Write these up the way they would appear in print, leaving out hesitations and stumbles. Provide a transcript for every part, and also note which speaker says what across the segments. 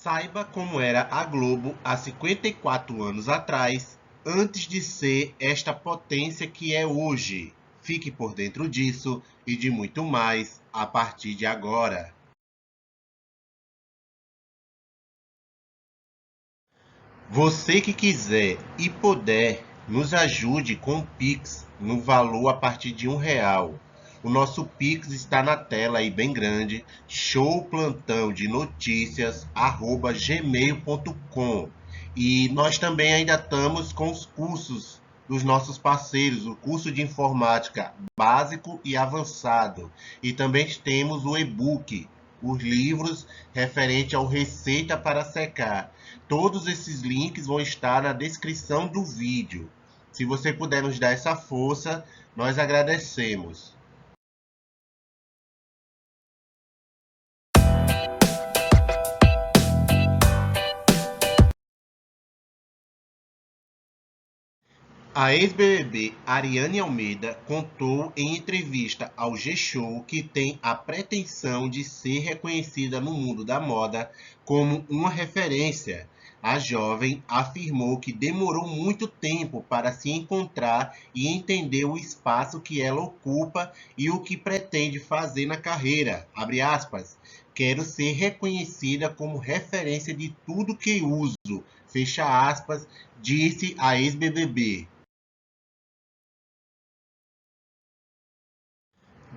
Speaker 1: Saiba como era a Globo há 54 anos atrás, antes de ser esta potência que é hoje. Fique por dentro disso e de muito mais a partir de agora. Você que quiser e puder, nos ajude com o Pix no valor a partir de R$ 1. O nosso Pix está na tela aí bem grande, showplantãodenoticias@gmail.com. E nós também ainda estamos com os cursos dos nossos parceiros, o curso de informática básico e avançado. E também temos o e-book, os livros referente ao Receita para Secar. Todos esses links vão estar na descrição do vídeo. Se você puder nos dar essa força, nós agradecemos. A ex-BBB Ariane Almeida contou em entrevista ao G-Show que tem a pretensão de ser reconhecida no mundo da moda como uma referência. A jovem afirmou que demorou muito tempo para se encontrar e entender o espaço que ela ocupa e o que pretende fazer na carreira. Abre aspas. Quero ser reconhecida como referência de tudo que uso. Fecha aspas, disse a ex-BBB.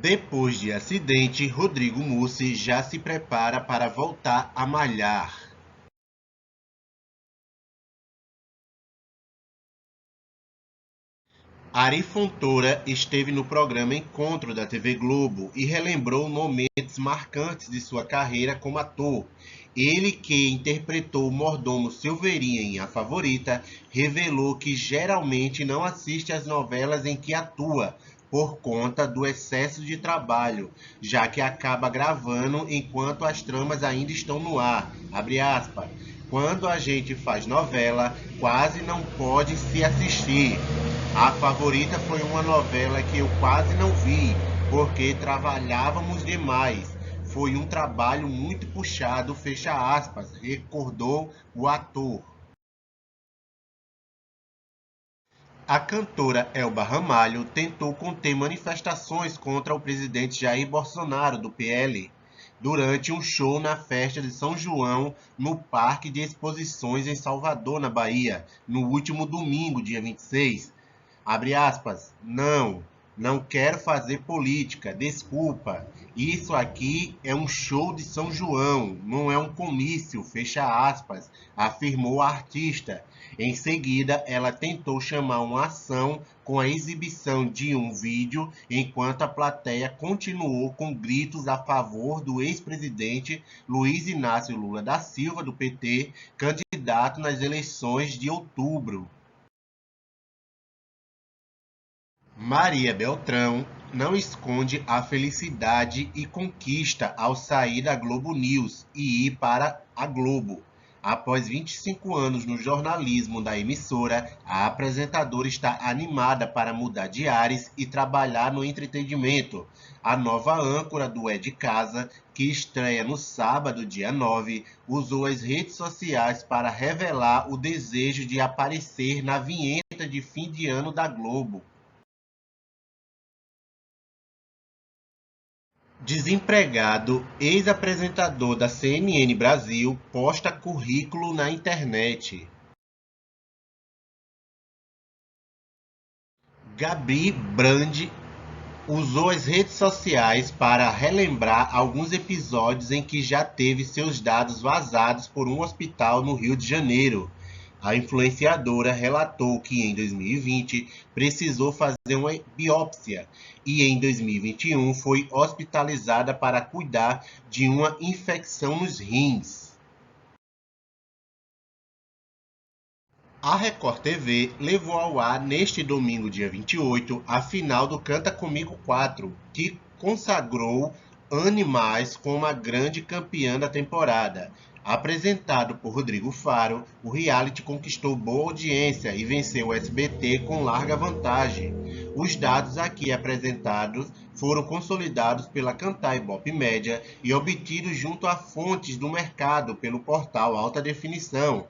Speaker 1: Depois de acidente, Rodrigo Mussi já se prepara para voltar a malhar. Ari Fontoura esteve no programa Encontro da TV Globo e relembrou momentos marcantes de sua carreira como ator. Ele, que interpretou o mordomo Silveirinha em A Favorita, revelou que geralmente não assiste às novelas em que atua, por conta do excesso de trabalho, já que acaba gravando enquanto as tramas ainda estão no ar. Abre aspas. Quando a gente faz novela, quase não pode se assistir. A Favorita foi uma novela que eu quase não vi, porque trabalhávamos demais. Foi um trabalho muito puxado, fecha aspas, recordou o ator. A cantora Elba Ramalho tentou conter manifestações contra o presidente Jair Bolsonaro, do PL, durante um show na festa de São João, no Parque de Exposições em Salvador, na Bahia, no último domingo, dia 26. Abre aspas, não quero fazer política, desculpa. Isso aqui é um show de São João, não é um comício, fecha aspas, afirmou a artista. Em seguida, ela tentou chamar uma ação com a exibição de um vídeo, enquanto a plateia continuou com gritos a favor do ex-presidente Luiz Inácio Lula da Silva, do PT, candidato nas eleições de outubro. Maria Beltrão não esconde a felicidade e conquista ao sair da Globo News e ir para a Globo. Após 25 anos no jornalismo da emissora, a apresentadora está animada para mudar de ares e trabalhar no entretenimento. A nova âncora do É de Casa, que estreia no sábado, dia 9, usou as redes sociais para revelar o desejo de aparecer na vinheta de fim de ano da Globo. Desempregado, ex-apresentador da CNN Brasil, posta currículo na internet. Gabi Brandi usou as redes sociais para relembrar alguns episódios em que já teve seus dados vazados por um hospital no Rio de Janeiro. A influenciadora relatou que em 2020 precisou fazer uma biópsia e em 2021 foi hospitalizada para cuidar de uma infecção nos rins. A Record TV levou ao ar neste domingo, dia 28, a final do Canta Comigo 4, que consagrou Animais como a grande campeã da temporada. Apresentado por Rodrigo Faro, o reality conquistou boa audiência e venceu o SBT com larga vantagem. Os dados aqui apresentados foram consolidados pela Cantar Ibope Média e obtidos junto a fontes do mercado pelo portal Alta Definição.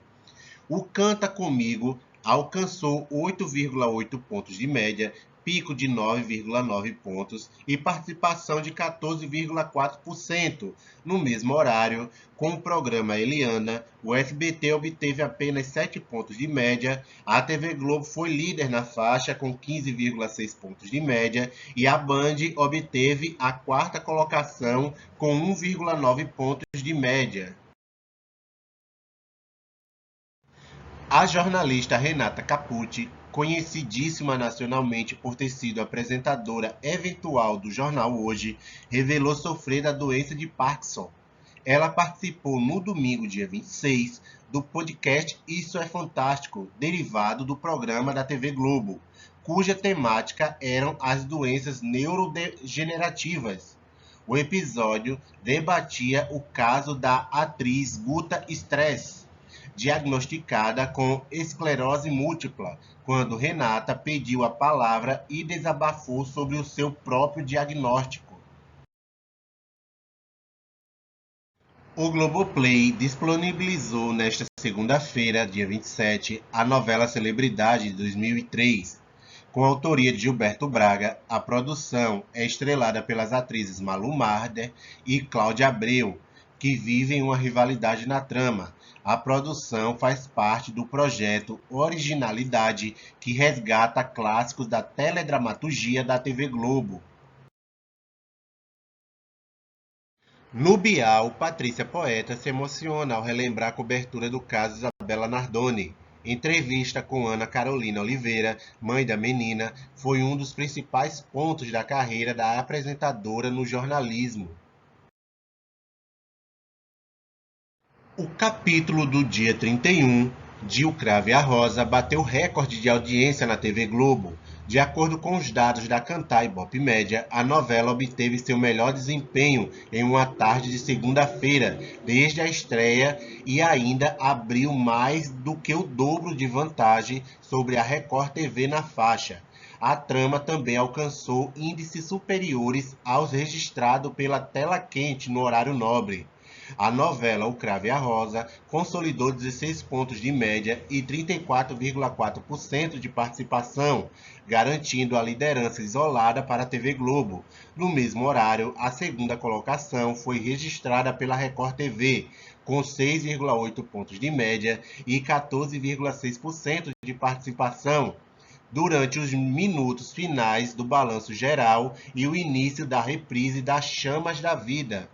Speaker 1: O Canta Comigo alcançou 8,8 pontos de média, pico de 9,9 pontos e participação de 14,4%. No mesmo horário, com o programa Eliana, o SBT obteve apenas 7 pontos de média, a TV Globo foi líder na faixa com 15,6 pontos de média e a Band obteve a quarta colocação com 1,9 pontos de média. A jornalista Renata Capucci, conhecidíssima nacionalmente por ter sido apresentadora eventual do jornal Hoje, revelou sofrer da doença de Parkinson. Ela participou no domingo, dia 26, do podcast Isso é Fantástico, derivado do programa da TV Globo, cuja temática eram as doenças neurodegenerativas. O episódio debatia o caso da atriz Guta Stress, diagnosticada com esclerose múltipla, quando Renata pediu a palavra e desabafou sobre o seu próprio diagnóstico. O Globoplay disponibilizou nesta segunda-feira, dia 27, a novela Celebridade de 2003. Com a autoria de Gilberto Braga, a produção é estrelada pelas atrizes Malu Mader e Cláudia Abreu, que vivem uma rivalidade na trama. A produção faz parte do projeto Originalidade, que resgata clássicos da teledramaturgia da TV Globo. No Bial, Patrícia Poeta se emociona ao relembrar a cobertura do caso Isabela Nardoni. Entrevista com Ana Carolina Oliveira, mãe da menina, foi um dos principais pontos da carreira da apresentadora no jornalismo. O capítulo do dia 31 de O Cravo e a Rosa bateu recorde de audiência na TV Globo. De acordo com os dados da Cantar Ibope Média, a novela obteve seu melhor desempenho em uma tarde de segunda-feira, desde a estreia, e ainda abriu mais do que o dobro de vantagem sobre a Record TV na faixa. A trama também alcançou índices superiores aos registrados pela Tela Quente no horário nobre. A novela O Cravo e a Rosa consolidou 16 pontos de média e 34,4% de participação, garantindo a liderança isolada para a TV Globo. No mesmo horário, a segunda colocação foi registrada pela Record TV, com 6,8 pontos de média e 14,6% de participação, durante os minutos finais do balanço geral e o início da reprise das Chamas da Vida.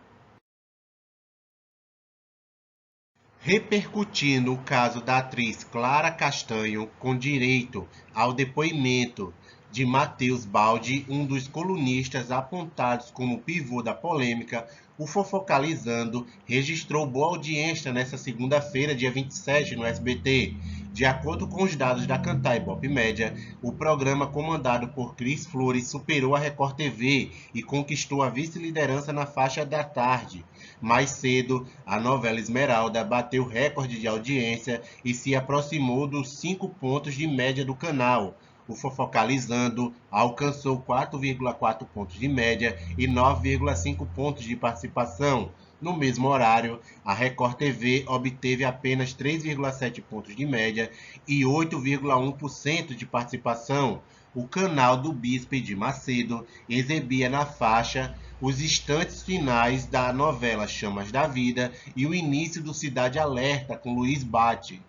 Speaker 1: Repercutindo o caso da atriz Clara Castanho, com direito ao depoimento de Matheus Baldi, um dos colunistas apontados como pivô da polêmica, o Fofocalizando registrou boa audiência nesta segunda-feira, dia 27, no SBT. De acordo com os dados da Cantar Ibope Média, o programa comandado por Cris Flores superou a Record TV e conquistou a vice-liderança na faixa da tarde. Mais cedo, a novela Esmeralda bateu recorde de audiência e se aproximou dos 5 pontos de média do canal. O Fofocalizando alcançou 4,4 pontos de média e 9,5 pontos de participação. No mesmo horário, a Record TV obteve apenas 3,7 pontos de média e 8,1% de participação. O canal do Bispo de Macedo exibia na faixa os instantes finais da novela Chamas da Vida e o início do Cidade Alerta com Luiz Bate.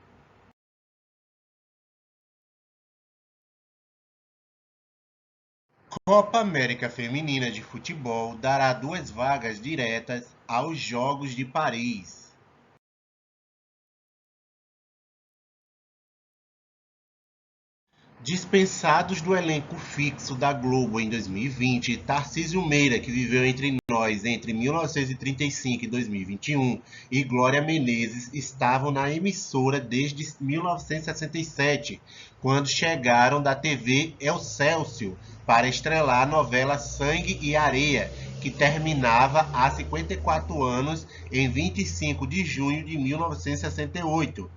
Speaker 1: Copa América Feminina de Futebol dará 2 vagas diretas aos Jogos de Paris. Dispensados do elenco fixo da Globo em 2020, Tarcísio Meira, que viveu entre nós entre 1935 e 2021, e Glória Menezes estavam na emissora desde 1967, quando chegaram da TV Excelsior para estrelar a novela Sangue e Areia, que terminava há 54 anos em 25 de junho de 1968.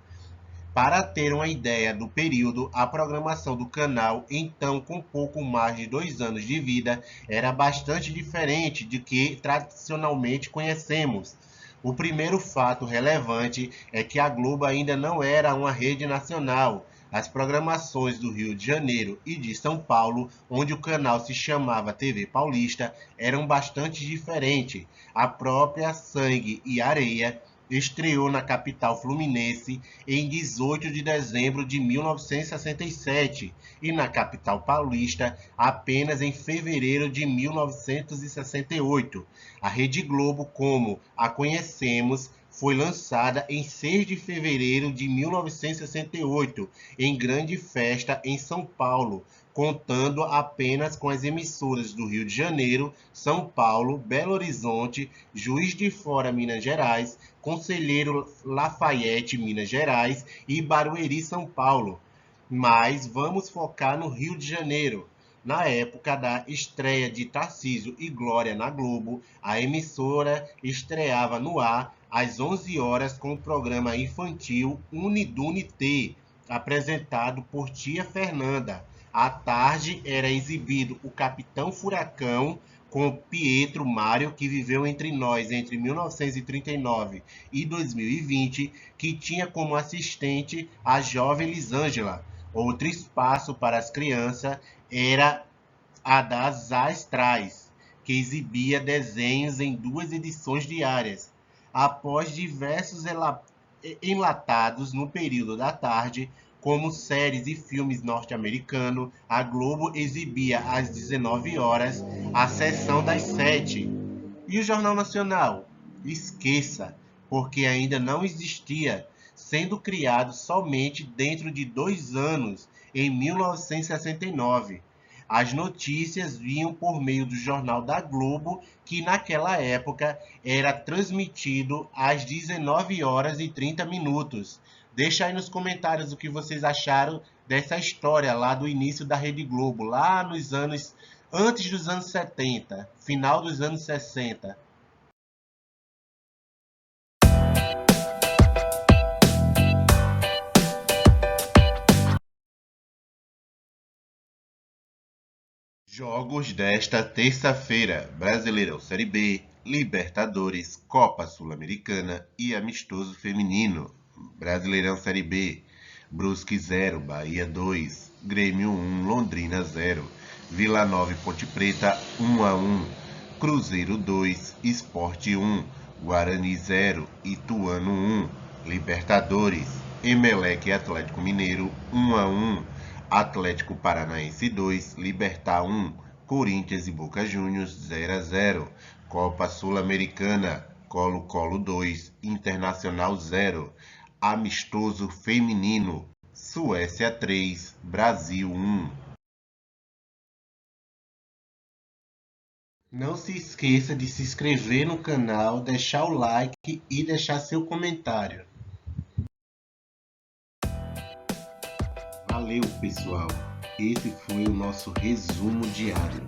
Speaker 1: Para ter uma ideia do período, a programação do canal, então com pouco mais de 2 anos de vida, era bastante diferente do que tradicionalmente conhecemos. O primeiro fato relevante é que a Globo ainda não era uma rede nacional. As programações do Rio de Janeiro e de São Paulo, onde o canal se chamava TV Paulista, eram bastante diferentes. A própria Sangue e Areia estreou na capital fluminense em 18 de dezembro de 1967 e na capital paulista apenas em fevereiro de 1968. A Rede Globo, como a conhecemos, foi lançada em 6 de fevereiro de 1968, em grande festa em São Paulo, contando apenas com as emissoras do Rio de Janeiro, São Paulo, Belo Horizonte, Juiz de Fora, Minas Gerais, Conselheiro Lafayette, Minas Gerais e Barueri, São Paulo. Mas vamos focar no Rio de Janeiro. Na época da estreia de Tarcísio e Glória na Globo, a emissora estreava no ar às 11 horas com o programa infantil Unidunité, apresentado por Tia Fernanda. À tarde era exibido o Capitão Furacão com Pietro Mário, que viveu entre nós entre 1939 e 2020, que tinha como assistente a jovem Lisângela. Outro espaço para as crianças era a das Astrais, que exibia desenhos em 2 edições diárias. Após diversos enlatados no período da tarde, como séries e filmes norte-americanos, a Globo exibia às 19 horas a sessão das 7. E o Jornal Nacional? Esqueça, porque ainda não existia, sendo criado somente dentro de 2 anos, em 1969. As notícias vinham por meio do Jornal da Globo, que naquela época era transmitido às 19 horas e 30 minutos. Deixa aí nos comentários o que vocês acharam dessa história lá do início da Rede Globo, lá nos anos antes dos anos 70, final dos anos 60. Jogos desta terça-feira: Brasileirão Série B, Libertadores, Copa Sul-Americana e Amistoso Feminino. Brasileirão Série B: Brusque 0, Bahia 2, Grêmio 1, Londrina 0, Vila Nova e Ponte Preta 1-1, Cruzeiro 2, Sport 1, Guarani 0, Ituano 1, Libertadores, Emelec e Atlético Mineiro 1-1, Atlético Paranaense 2, Libertad 1, Corinthians e Boca Juniors 0-0, Copa Sul-Americana, Colo-Colo 2, Internacional 0, Amistoso Feminino, Suécia 3, Brasil 1. Não se esqueça de se inscrever no canal, deixar o like e deixar seu comentário. Valeu, pessoal! Esse foi o nosso resumo diário.